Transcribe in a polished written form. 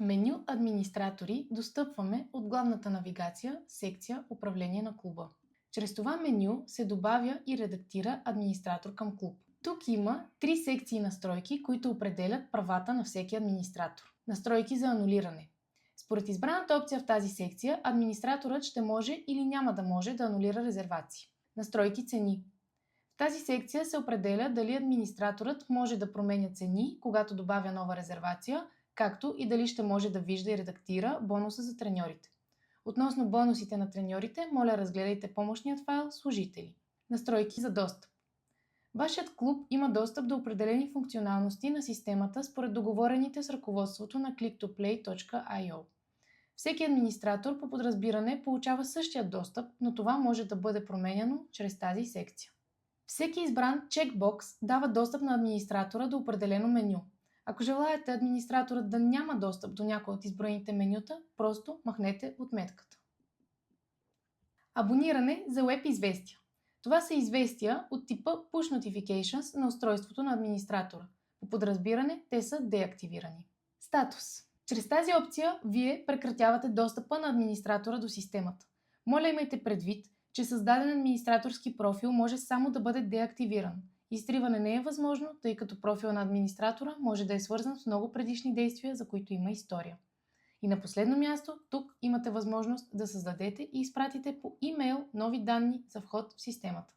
Меню Администратори достъпваме от главната навигация, секция Управление на клуба. Чрез това меню се добавя и редактира администратор към клуб. Тук има 3 секции настройки, които определят правата на всеки администратор. Настройки за анулиране. Според избраната опция в тази секция, администраторът ще може или няма да може да анулира резервации. Настройки цени. В тази секция се определя дали администраторът може да променя цени, когато добавя нова резервация, както и дали ще може да вижда и редактира бонуса за треньорите. Относно бонусите на треньорите, моля разгледайте помощният файл «Служители». Настройки за достъп. Вашият клуб има достъп до определени функционалности на системата според договорените с ръководството на click2play.io. Всеки администратор по подразбиране получава същия достъп, но това може да бъде променяно чрез тази секция. Всеки избран чекбокс дава достъп на администратора до определено меню. Ако желаете администраторът да няма достъп до някои от изброените менюта, просто махнете отметката. Абониране за web известия. Това са известия от типа Push Notifications на устройството на администратора. По подразбиране, те са деактивирани. Статус. Чрез тази опция вие прекратявате достъпа на администратора до системата. Моля имайте предвид, че създаден администраторски профил може само да бъде деактивиран. Изтриване не е възможно, тъй като профил на администратора може да е свързан с много предишни действия, за които има история. И на последно място, тук имате възможност да създадете и изпратите по имейл нови данни за вход в системата.